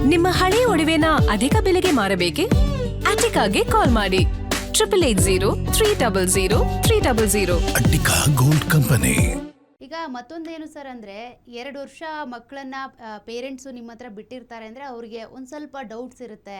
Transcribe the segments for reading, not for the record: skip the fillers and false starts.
ನಿಮ್ಮ ಹಳೆ ಒಡವೆನ ಅಧಿಕ ಬೆಲೆಗೆ ಮಾರಬೇಕೆ? ಅಟಿಕಾಗೆ ಕಾಲ್ ಮಾಡಿ 8803003000. Attica gold company. ಈಗ ಮತ್ತೊಂದೇನು ಸರ್ ಅಂದರೆ 2 ವರ್ಷ ಮಕ್ಕಳನ್ನ ಪೇರೆಂಟ್ಸು ನಿಮ್ಮ ಹತ್ರ ಬಿಟ್ಟಿರ್ತಾರೆ ಅಂದರೆ ಅವ್ರಿಗೆ ಒಂದು ಸ್ವಲ್ಪ ಡೌಟ್ಸ್ ಇರುತ್ತೆ,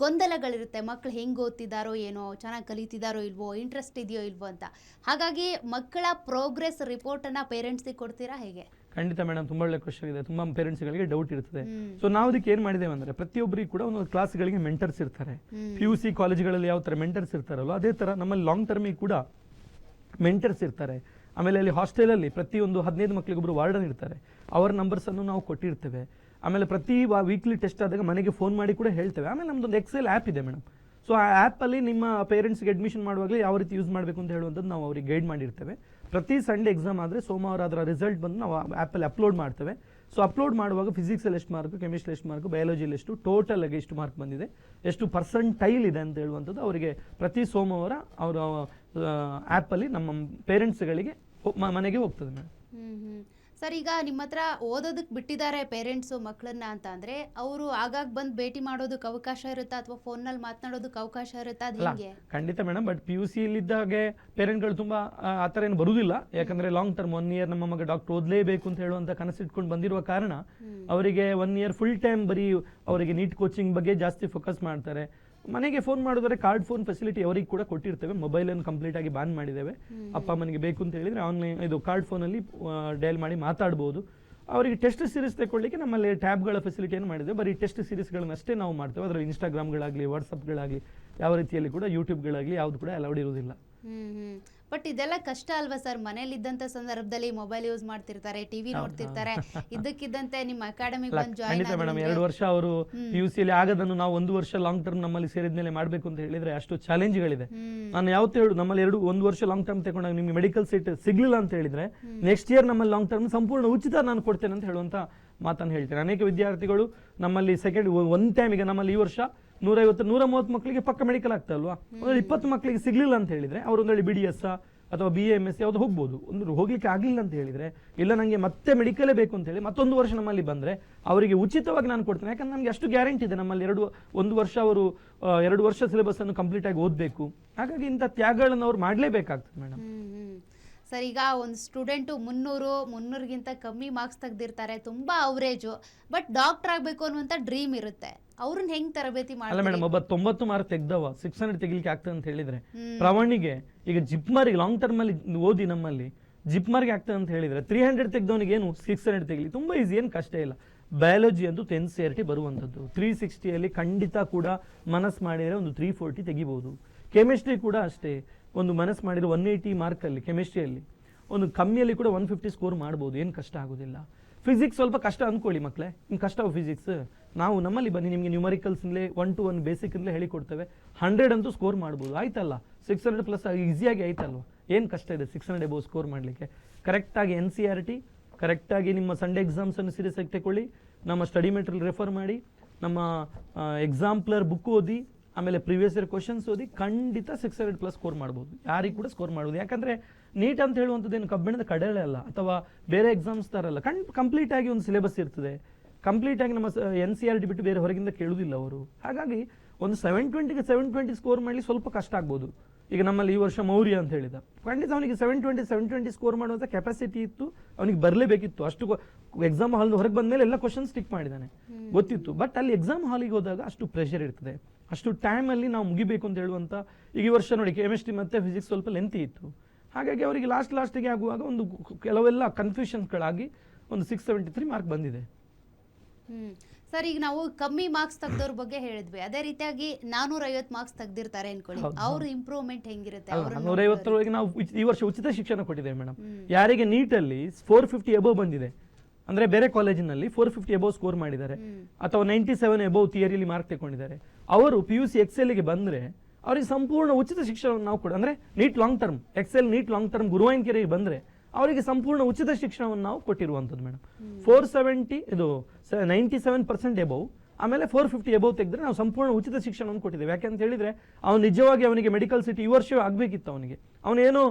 ಗೊಂದಲಗಳಿರುತ್ತೆ. ಮಕ್ಕಳು ಹೆಂಗೆ ಓದ್ತಿದ್ದಾರೋ ಏನೋ, ಚೆನ್ನಾಗಿ ಕಲಿತಿದ್ದಾರೋ ಇಲ್ವೋ, ಇಂಟ್ರೆಸ್ಟ್ ಇದೆಯೋ ಇಲ್ವೋ ಅಂತ. ಹಾಗಾಗಿ ಮಕ್ಕಳ ಪ್ರೋಗ್ರೆಸ್ ರಿಪೋರ್ಟನ್ನು ಪೇರೆಂಟ್ಸಿಗೆ ಕೊಡ್ತೀರಾ ಹೇಗೆ? ಖಂಡಿತ ಮೇಡಮ್, ತುಂಬ ಒಳ್ಳೆ ಕ್ವಶನ್ ಇದೆ. ತುಂಬ ಪೇರೆಂಟ್ಸ್ಗಳಿಗೆ ಡೌಟ್ ಇರ್ತದೆ. ಸೊ ನಾವು ಅದಕ್ಕೆ ಏನು ಮಾಡಿದ್ದೇವೆ ಅಂದರೆ, ಪ್ರತಿಯೊಬ್ಬರಿಗೆ ಕೂಡ ಒಂದು ಕ್ಲಾಸ್ಗಳಿಗೆ ಮೆಂಟರ್ಸ್ ಇರ್ತಾರೆ. PUC ಕಾಲೇಜ್ಗಳಲ್ಲಿ ಯಾವ ಥರ ಮೆಂಟರ್ಸ್ ಇರ್ತಾರಲ್ಲ, ಅದೇ ಥರ ನಮ್ಮಲ್ಲಿ ಲಾಂಗ್ ಟರ್ಮಿಗೆ ಕೂಡ ಮೆಂಟರ್ಸ್ ಇರ್ತಾರೆ. ಆಮೇಲೆ ಅಲ್ಲಿ ಹಾಸ್ಟೆಲಲ್ಲಿ ಪ್ರತಿಯೊಂದು 15 ಮಕ್ಕಳಿಗೆ ಒಬ್ಬರು ವಾರ್ಡನ್ ಇರ್ತಾರೆ. ಅವರ ನಂಬರ್ಸನ್ನು ನಾವು ಕೊಟ್ಟಿರ್ತೇವೆ. ಆಮೇಲೆ ಪ್ರತಿ ವೀಕ್ಲಿ ಟೆಸ್ಟ್ ಆದಾಗ ಮನೆಗೆ ಫೋನ್ ಮಾಡಿ ಕೂಡ ಹೇಳ್ತೇವೆ. ಆಮೇಲೆ ನಮ್ಮದೊಂದು ಎಕ್ಸೆಲ್ ಆ್ಯಪ್ ಇದೆ ಮೇಡಮ್. ಸೊ ಆ ಆ್ಯಪಲ್ಲಿ ನಿಮ್ಮ ಪೇರೆಂಟ್ಸ್ಗೆ ಅಡ್ಮಿಷನ್ ಮಾಡುವಾಗಲೇ ಯಾವ ರೀತಿ ಯೂಸ್ ಮಾಡಬೇಕು ಅಂತ ಹೇಳುವಂಥದ್ದು ನಾವು ಅವ್ರಿಗೆ ಗೈಡ್ ಮಾಡಿರ್ತೇವೆ. ಪ್ರತಿ ಸಂಡೇ ಎಕ್ಸಾಮ್ ಆದರೆ ಸೋಮವಾರ ಅದರ ರಿಸಲ್ಟ್ ಬಂದು ನಾವು ಆ್ಯಪಲ್ಲಿ ಅಪ್ಲೋಡ್ ಮಾಡ್ತೇವೆ. ಸೊ ಅಪ್ಲೋಡ್ ಮಾಡುವಾಗ ಫಿಸಿಕ್ಸಲ್ಲಿ ಎಷ್ಟು ಮಾರ್ಕು, ಕೆಮಿಸ್ಟ್ರಿ ಎಷ್ಟು ಮಾರ್ಕು, ಬಯಾಲಜಿಯಲ್ಲಿ ಎಷ್ಟು, ಟೋಟಲ್ ಆಗಿ ಎಷ್ಟು ಮಾರ್ಕ್ ಬಂದಿದೆ, ಎಷ್ಟು ಪರ್ಸೆಂಟೈಲ್ ಇದೆ ಅಂತ ಹೇಳುವಂಥದ್ದು ಅವರಿಗೆ ಪ್ರತಿ ಸೋಮವಾರ ಅವರ ಆ್ಯಪಲ್ಲಿ ನಮ್ಮ ಪೇರೆಂಟ್ಸ್ಗಳಿಗೆ ಮನೆಗೆ ಹೋಗ್ತದೆ ಮೇಡಮ್. ಸರ್, ಈಗ ನಿಮ್ಮ ಹತ್ರ ಓದೋದಕ್ಕೆ ಬಿಟ್ಟಿದ್ದಾರೆ ಪೇರೆಂಟ್ಸು ಮಕ್ಕಳನ್ನ ಅಂತ ಅಂದರೆ ಅವರು ಆಗಾಗ ಬಂದು ಭೇಟಿ ಮಾಡೋದಕ್ಕೆ ಅವಕಾಶ ಇರುತ್ತಾ ಅಥವಾ ಫೋನ್ನಲ್ಲಿ ಮಾತನಾಡೋದಕ್ಕೆ ಅವಕಾಶ ಇರುತ್ತಾ? ಅದು ಹೇಗೆ? ಖಂಡಿತ ಮೇಡಮ್. ಬಟ್ PUC ಇಲ್ಲಿದ್ದಾಗೆ ಪೇರೆಂಟ್ಗಳು ತುಂಬ ಆ ಥರ ಏನು ಬರುವುದಿಲ್ಲ. ಯಾಕಂದರೆ ಲಾಂಗ್ ಟರ್ಮ್ 1 ಇಯರ್ ನಮ್ಮ ಮಗ ಡಾಕ್ಟರ್ ಓದಲೇಬೇಕು ಅಂತ ಹೇಳುವಂಥ ಕನಸಿಟ್ಕೊಂಡು ಬಂದಿರುವ ಕಾರಣ ಅವರಿಗೆ 1 ಇಯರ್ ಫುಲ್ ಟೈಮ್ ಬರೀ ಅವರಿಗೆ ನೀಟ್ ಕೋಚಿಂಗ್ ಬಗ್ಗೆ ಜಾಸ್ತಿ ಫೋಕಸ್ ಮಾಡ್ತಾರೆ. ಮನೆಗೆ ಫೋನ್ ಮಾಡಿದ್ರೆ ಕಾರ್ಡ್ ಫೋನ್ ಫೆಸಿಲಿಟಿ ಅವರಿಗೆ ಕೂಡ ಕೊಟ್ಟಿರ್ತೇವೆ. ಮೊಬೈಲನ್ನು ಕಂಪ್ಲೀಟ್ ಆಗಿ ಬ್ಯಾನ್ ಮಾಡಿದ್ದೇವೆ. ಅಪ್ಪ ಅಮ್ಮನಿಗೆ ಬೇಕು ಅಂತ ಹೇಳಿದರೆ ಆನ್ಲೈನ್ ಇದು ಕಾರ್ಡ್ ಫೋನಲ್ಲಿ ಡಯಲ್ ಮಾಡಿ ಮಾತಾಡ್ಬೋದು. ಅವರಿಗೆ ಟೆಸ್ಟ್ ಸೀರೀಸ್ ತಗೊಳ್ಳಿಕ್ಕೆ ನಮ್ಮಲ್ಲಿ ಟ್ಯಾಬ್ಗಳ ಫೆಸಿಲಿಟಿಯನ್ನು ಮಾಡಿದ್ದೇವೆ. ಬರೀ ಟೆಸ್ಟ್ ಸೀರೀಸ್ಗಳನ್ನಷ್ಟೇ ನಾವು ಮಾಡ್ತೇವೆ. ಅದರ ಇನ್ಸ್ಟಾಗ್ರಾಮ್ಗಳಾಗಲಿ, ವಾಟ್ಸಪ್ಗಳಾಗಲಿ, ಯಾವ ರೀತಿಯಲ್ಲಿ ಕೂಡ ಯೂಟ್ಯೂಬ್ಗಳಾಗಲಿ ಯಾವುದು ಕೂಡ ಅಲೌಡ್ ಇರುವುದಿಲ್ಲ. ಬಟ್ ಇದೆಲ್ಲ ಕಷ್ಟ ಅಲ್ವಾ ಸರ್? ಮನೇಲಿದ್ದಂಥ ಸಂದರ್ಭದಲ್ಲಿ ಮೊಬೈಲ್ ಯೂಸ್ ಮಾಡ್ತಿರ್ತಾರೆ, ಟಿವಿ ನೋಡ್ತಿರ್ತಾರೆ. ಇದ್ದಕ್ಕಿದ್ದಂತೆ ನಿಮ್ಮ ಅಕಾಡೆಮಿಗೆ ಬಂದು ಜಾಯಿನ್ ಖಂಡಿತ ಮೇಡಮ್. 2 ವರ್ಷ ಅವರು PUCಯಲ್ಲಿ ಆಗದನ್ನು ನಾವು 1 ವರ್ಷ ಲಾಂಗ್ ಟರ್ಮ್ ನಮ್ಮಲ್ಲಿ ಸೇರಿದ ಮೇಲೆ ಮಾಡಬೇಕು ಅಂತ ಹೇಳಿದ್ರೆ ಅಷ್ಟು ಚಾಲೆಂಜ್ಗಳಿದೆ. ನಾನು ಯಾವತ್ತೂ ಹೇಳು, ನಮ್ಮಲ್ಲಿ 1 ವರ್ಷ ಲಾಂಗ್ ಟರ್ಮ್ ತಗೊಂಡಾಗ ನಿಮಗೆ ಮೆಡಿಕಲ್ ಸೀಟ್ ಸಿಗ್ಲಿಲ್ಲ ಅಂತ ಹೇಳಿದ್ರೆ ನೆಕ್ಸ್ಟ್ ಇಯರ್ ನಮ್ಮಲ್ಲಿ ಲಾಂಗ್ ಟರ್ಮ್ ಸಂಪೂರ್ಣ ಉಚಿತ ನಾನು ಕೊಡ್ತೇನೆ ಅಂತ ಹೇಳುವಂತ ಮಾತನ್ನು ಹೇಳ್ತೇನೆ. ಅನೇಕ ವಿದ್ಯಾರ್ಥಿಗಳು ನಮ್ಮಲ್ಲಿ ಸೆಕೆಂಡ್ ಒಂದು ಟೈಮ್, ಈಗ ನಮ್ಮಲ್ಲಿ ಈ ವರ್ಷ 150-130 ಮಕ್ಕಳಿಗೆ ಪಕ್ಕ ಮೆಡಿಕಲ್ ಆಗ್ತಾ ಅಲ್ವಾ, 20 ಮಕ್ಕಳಿಗೆ ಸಿಗ್ಲಿಲ್ಲ ಅಂತ ಹೇಳಿದ್ರೆ ಅವರು ಒಂದೊಳ್ಳೆ BDS ಅಥವಾ BAMS ಯಾವುದು ಹೋಗ್ಬೋದು. ಒಂದು ಹೋಗ್ಲಿಕ್ಕೆ ಆಗಲಿಲ್ಲ ಅಂತ ಹೇಳಿದ್ರೆ, ಇಲ್ಲ ನನಗೆ ಮತ್ತೆ ಮೆಡಿಕಲೇ ಬೇಕು ಅಂತ ಹೇಳಿ ಮತ್ತೊಂದು ವರ್ಷ ನಮ್ಮಲ್ಲಿ ಬಂದರೆ ಅವರಿಗೆ ಉಚಿತವಾಗಿ ನಾನು ಕೊಡ್ತೇನೆ. ಯಾಕಂದ್ರೆ ನಮಗೆ ಅಷ್ಟು ಗ್ಯಾರಂಟಿ ಇದೆ ನಮ್ಮಲ್ಲಿ 1 ವರ್ಷ ಅವರು 2 ವರ್ಷ ಸಿಲೆಬಸ್ ಅನ್ನು ಕಂಪ್ಲೀಟ್ ಆಗಿ ಓದಬೇಕು. ಹಾಗಾಗಿ ಇಂಥ ತ್ಯಾಗಗಳನ್ನು ಅವ್ರು ಮಾಡಲೇಬೇಕಾಗ್ತದೆ ಮೇಡಮ್. ಸರ್, ಈಗ ಒಂದು ಸ್ಟೂಡೆಂಟು 300ಗಿಂತ ಕಮ್ಮಿ ಮಾರ್ಕ್ಸ್ ತೆಗೆದಿರ್ತಾರೆ, ತುಂಬ ಅವರೇಜು, ಬಟ್ ಡಾಕ್ಟರ್ ಆಗಬೇಕು ಅನ್ನುವಂಥ ಡ್ರೀಮ್ ಇರುತ್ತೆ. ಅವ್ರನ್ನ ಹೆಂಗೆ ತರಬೇತಿ ಮಾಡಿ? ಅಲ್ಲ ಮೇಡಮ್, ಒಬ್ಬ 90 ಮಾರ್ಕ್ ತೆಗ್ದವ 600 ತೆಗಿಲಿಕ್ಕೆ ಆಗ್ತದೆ ಅಂತ ಹೇಳಿದ್ರೆ, ಪ್ರವಣಿಗೆ ಈಗ ಜಿಪ್ಮಾರ್ಗೆ ಲಾಂಗ್ ಟರ್ಮ್ ಅಲ್ಲಿ ಓದಿ ನಮ್ಮಲ್ಲಿ ಜಿಪ್ಮಾರ್ಗೆ ಆಗ್ತದೆ ಅಂತ ಹೇಳಿದ್ರೆ 300 ತೆಗ್ದವನಿಗೆ ಏನು 600 ತೆಗಿಲಿ ತುಂಬ ಈಸಿ, ಏನು ಕಷ್ಟ ಇಲ್ಲ. ಬಯಾಲಜಿ ಅಂತೂ 10th CRT ಬರುವಂಥದ್ದು. 360ಯಲ್ಲಿ ಖಂಡಿತ ಕೂಡ ಮನಸ್ಸು ಮಾಡಿದರೆ ಒಂದು 340 ತೆಗಿಬಹುದು. ಕೆಮಿಸ್ಟ್ರಿ ಕೂಡ ಅಷ್ಟೇ, ಒಂದು ಮನಸ್ಸು ಮಾಡಿದರೆ 180 ಮಾರ್ಕಲ್ಲಿ ಕೆಮಿಸ್ಟ್ರಿಯಲ್ಲಿ ಒಂದು ಕಮ್ಮಿಯಲ್ಲಿ ಕೂಡ 150 ಸ್ಕೋರ್ ಮಾಡ್ಬೋದು, ಏನು ಕಷ್ಟ ಆಗೋದಿಲ್ಲ. ಫಿಸಿಕ್ಸ್ ಸ್ವಲ್ಪ ಕಷ್ಟ ಅಂದ್ಕೊಳ್ಳಿ ಮಕ್ಕಳೇ, ನಿಮ್ಗೆ ಕಷ್ಟ ಫಿಸಿಕ್ಸ್, ನಾವು ನಮ್ಮಲ್ಲಿ ಬನ್ನಿ ನಿಮಗೆ ನ್ಯೂಮರಿಕಲ್ಸ್ನಲ್ಲೇ 1 to 1 ಬೇಸಿಕ್ನಲ್ಲೇ ಹೇಳಿಕೊಡ್ತೇವೆ. 100 ಅಂತೂ ಸ್ಕೋರ್ ಮಾಡ್ಬೋದು. ಆಯ್ತಲ್ಲ, 600 ಪ್ಲಸ್ ಈಸಿಯಾಗಿ ಆಯ್ತಲ್ವ, ಏನು ಕಷ್ಟ ಇದೆ 600 ಎಬೋ ಸ್ಕೋರ್ ಮಾಡಲಿಕ್ಕೆ. ಕರೆಕ್ಟಾಗಿ NCERT, ಕರೆಕ್ಟಾಗಿ ನಿಮ್ಮ ಸಂಡೇ ಎಕ್ಸಾಮ್ಸನ್ನು ಸೀರಿಯಸ್ ಆಗಿ ತಗೊಳ್ಳಿ, ನಮ್ಮ ಸ್ಟಡಿ ಮೆಟೀರಿಯಲ್ ರೆಫರ್ ಮಾಡಿ, ನಮ್ಮ ಎಕ್ಸಾಂಪ್ಲರ್ ಬುಕ್ ಓದಿ, ಆಮೇಲೆ ಪ್ರಿವಿಯಸ್ ಇಯರ್ ಕ್ವಶನ್ಸ್ ಓದಿ, ಖಂಡಿತ 600 ಪ್ಲಸ್ ಸ್ಕೋರ್ ಮಾಡ್ಬೋದು. ಯಾರಿಗೆ ಕೂಡ ಸ್ಕೋರ್ ಮಾಡ್ಬೋದು. ಯಾಕಂದರೆ ನೀಟ್ ಅಂತ ಹೇಳುವಂಥದ್ದೇನು ಕಬ್ಬಿಣದ ಕಡಲೆ ಅಲ್ಲ, ಅಥವಾ ಬೇರೆ ಎಕ್ಸಾಮ್ಸ್ ಥರ ಅಲ್ಲ. ಕಂಪ್ಲೀಟ್ ಆಗಿ ಒಂದು ಸಿಲೆಬಸ್ ಇರ್ತದೆ. ಕಂಪ್ಲೀಟ್ ಆಗಿ ನಮ್ಮ NCERT ಬಿಟ್ಟು ಬೇರೆ ಹೊರಗಿಂದ ಕೇಳುವುದಿಲ್ಲ ಅವರು. ಹಾಗಾಗಿ ಒಂದು 720ಗೆ 720 ಸ್ಕೋರ್ ಮಾಡಲಿ ಸ್ವಲ್ಪ ಕಷ್ಟ ಆಗ್ಬೋದು. ಈಗ ನಮ್ಮಲ್ಲಿ ಈ ವರ್ಷ ಮೌರ್ಯ ಅಂತ ಹೇಳಿದ, ಖಂಡಿತ ಅವನಿಗೆ 720 ಸ್ಕೋರ್ ಮಾಡುವಂಥ ಕೆಪಾಸಿಟಿ ಇತ್ತು, ಅವನಿಗೆ ಬರಲೇಬೇಕಿತ್ತು. ಅಷ್ಟು ಎಕ್ಸಾಮ್ ಹಾಲ್ ಹೊರಗೆ ಬಂದ ಮೇಲೆ ಎಲ್ಲ ಕ್ವಶನ್ ಸ್ಟಿಕ್ ಮಾಡಿದ್ದಾನೆ, ಗೊತ್ತಿತ್ತು. ಬಟ್ ಅಲ್ಲಿ ಎಕ್ಸಾಮ್ ಹಾಲಿಗೆ ಹೋದಾಗ ಅಷ್ಟು ಪ್ರೆಷರ್ ಇರ್ತದೆ, ಅಷ್ಟು ಟೈಮಲ್ಲಿ ನಾವು ಮುಗಿಬೇಕು ಅಂತ ಹೇಳುವಂಥ. ಈಗ ಈ ವರ್ಷ ನೋಡಿ ಕೆಮಿಸ್ಟ್ರಿ ಮತ್ತು ಫಿಸಿಕ್ಸ್ ಸ್ವಲ್ಪ ಲೆಂತಿ ಇತ್ತು. ಹಾಗಾಗಿ ಅವರಿಗೆ ಲಾಸ್ಟಿಗೆ ಆಗುವಾಗ ಒಂದು ಕೆಲವೆಲ್ಲ ಕನ್ಫ್ಯೂಷನ್ಸ್ಗಳಾಗಿ ಒಂದು 673 ಮಾರ್ಕ್ ಬಂದಿದೆ. ಸರ್, ಈಗ ನಾವು ಕಮ್ಮಿ ಮಾರ್ಕ್ಸ್ ತೆಗೆದವ್ರ ಬಗ್ಗೆ ಹೇಳಿದ್ವಿ, ಅದೇ ರೀತಿಯಾಗಿ 450 ಮಾರ್ಕ್ಸ್ ತೆಗೆದಿರ್ತಾರೆ ಅನ್ಕೊಳ್ಳಿ, ಅವ್ರ ಇಂಪ್ರೂವ್ಮೆಂಟ್ ಹೆಂಗಿರುತ್ತೆ? 450 ನಾವು ಈ ವರ್ಷ ಉಚಿತ ಶಿಕ್ಷಣ ಕೊಟ್ಟಿದ್ದೇವೆ ಮೇಡಮ್. ಯಾರಿಗೆ ನೀಟಲ್ಲಿ 450 ಎಬೋ ಬಂದಿದೆ ಅಂದ್ರೆ ಬೇರೆ ಕಾಲೇಜಿನಲ್ಲಿ 450 ಎಬೋ ಸ್ಕೋರ್ ಮಾಡಿದ್ದಾರೆ, ಅಥವಾ 97 ಎಬೋ ಥಿಯರಿಲಿ ಮಾರ್ಕ್ ತಗೊಂಡಿದ್ದಾರೆ, ಅವರು PUC ಎಕ್ಸೆಲ್ಗೆ ಬಂದ್ರೆ ಅವ್ರಿಗೆ ಸಂಪೂರ್ಣ ಉಚಿತ ಶಿಕ್ಷಣವನ್ನು ನಾವು ಕೊಡ, ಅಂದ್ರೆ NEET long term excel NEET long term ಗುರುವಾಯೂನ್ಕೆರೆಗೆ ಬಂದ್ರೆ ಅವರಿಗೆ ಸಂಪೂರ್ಣ ಉಚಿತ ಶಿಕ್ಷಣವನ್ನು ನಾವು ಕೊಟ್ಟಿರುವಂಥದ್ದು ಮೇಡಮ್. 470 ಇದು 97% ಎಬೋ, ಆಮೇಲೆ 450 ಎಬೋ ತೆಗೆದ್ರೆ ನಾವು ಸಂಪೂರ್ಣ ಉಚಿತ ಶಿಕ್ಷಣವನ್ನು ಕೊಟ್ಟಿದ್ದೇವೆ. ಯಾಕೆಂತ ಹೇಳಿದ್ರೆ ಅವ್ನು ನಿಜವಾಗಿ ಅವನಿಗೆ ಮೆಡಿಕಲ್ ಸೀಟ್ ಈ ವರ್ಷವೇ ಆಗಬೇಕಿತ್ತು. ಅವನಿಗೆ ಅವನೇನೋ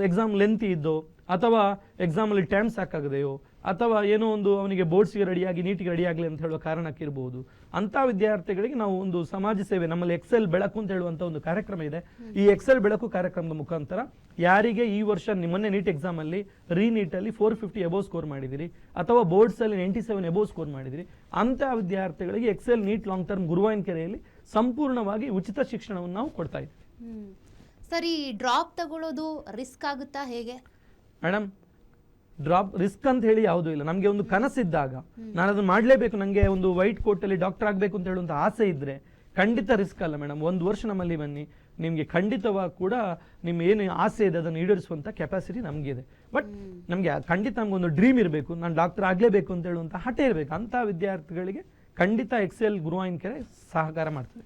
ಎಕ್ಸಾಮ್ ಲೆಂತಿ ಇದ್ದೋ, ಅಥವಾ ಎಕ್ಸಾಮಲ್ಲಿ ಟೈಮ್ ಸಾಕಾಗದೆಯೋ, ಅಥವಾ ಏನೋ ಒಂದು ಅವನಿಗೆ ಬೋರ್ಡ್ಸ್ಗೆ ರೆಡಿಯಾಗಿ ನೀಟಿಗೆ ರೆಡಿ ಆಗಲಿ ಅಂತ ಹೇಳುವ ಕಾರಣಕ್ಕಿರ್ಬೋದು. ಅಂಥ ವಿದ್ಯಾರ್ಥಿಗಳಿಗೆ ನಾವು ಒಂದು ಸಮಾಜ ಸೇವೆ, ನಮ್ಮಲ್ಲಿ ಎಕ್ಸೆಲ್ ಬೆಳಕು ಅಂತ ಹೇಳುವಂಥ ಒಂದು ಕಾರ್ಯಕ್ರಮ ಇದೆ. ಈ ಎಕ್ಸೆಲ್ ಬೆಳಕು ಕಾರ್ಯಕ್ರಮದ ಮುಖಾಂತರ ಯಾರಿಗೆ ಈ ವರ್ಷ ಮೊನ್ನೆ ನೀಟ್ ಎಕ್ಸಾಮಲ್ಲಿ ರೀನೀಟಲ್ಲಿ 450 ಎಬೋವ್ ಸ್ಕೋರ್ ಮಾಡಿದಿರಿ ಅಥವಾ ಬೋರ್ಡ್ಸಲ್ಲಿ 97 ಎಬೋವ್ ಸ್ಕೋರ್ ಮಾಡಿದಿರಿ, ಅಂಥ ವಿದ್ಯಾರ್ಥಿಗಳಿಗೆ ಎಕ್ಸೆಲ್ ನೀಟ್ ಲಾಂಗ್ ಟರ್ಮ್ ಗುರುವಾಯೂನ್ಕೆರೆಯಲ್ಲಿ ಸಂಪೂರ್ಣವಾಗಿ ಉಚಿತ ಶಿಕ್ಷಣವನ್ನು ನಾವು ಕೊಡ್ತಾ ಇದ್ದೀವಿ. ಸರಿ, ಡ್ರಾಪ್ ತಗೊಳ್ಳೋದು ರಿಸ್ಕ್ ಆಗುತ್ತಾ ಹೇಗೆ ಮೇಡಮ್? ಡ್ರಾಪ್ ರಿಸ್ಕ್ ಅಂತ ಹೇಳಿ ಯಾವುದೂ ಇಲ್ಲ. ನಮಗೆ ಒಂದು ಕನಸಿದ್ದಾಗ ನಾನು ಅದನ್ನು ಮಾಡಲೇಬೇಕು, ನನಗೆ ಒಂದು ವೈಟ್ ಕೋಟಲ್ಲಿ ಡಾಕ್ಟರ್ ಆಗಬೇಕು ಅಂತ ಹೇಳುವಂಥ ಆಸೆ ಇದ್ದರೆ ಖಂಡಿತ ರಿಸ್ಕ್ ಅಲ್ಲ ಮೇಡಮ್. ಒಂದು ವರ್ಷ ನಮ್ಮಲ್ಲಿ ಬನ್ನಿ, ನಿಮಗೆ ಖಂಡಿತವಾಗಿ ಕೂಡ ನಿಮ್ಮ ಏನು ಆಸೆ ಇದೆ ಅದನ್ನು ಈಡೇರಿಸುವಂಥ ಕೆಪಾಸಿಟಿ ನಮಗಿದೆ. ಬಟ್ ನಮಗೆ ಖಂಡಿತ ನಮಗೊಂದು ಡ್ರೀಮ್ ಇರಬೇಕು, ನಾನು ಡಾಕ್ಟರ್ ಆಗಲೇಬೇಕು ಅಂತ ಹೇಳುವಂಥ ಹಠ ಇರಬೇಕು. ಅಂಥ ವಿದ್ಯಾರ್ಥಿಗಳಿಗೆ ಖಂಡಿತ ಎಕ್ಸೆಲ್ ಗುರುವಾಯೂನ್ಕೆರೆ ಸಹಕಾರ ಮಾಡ್ತದೆ.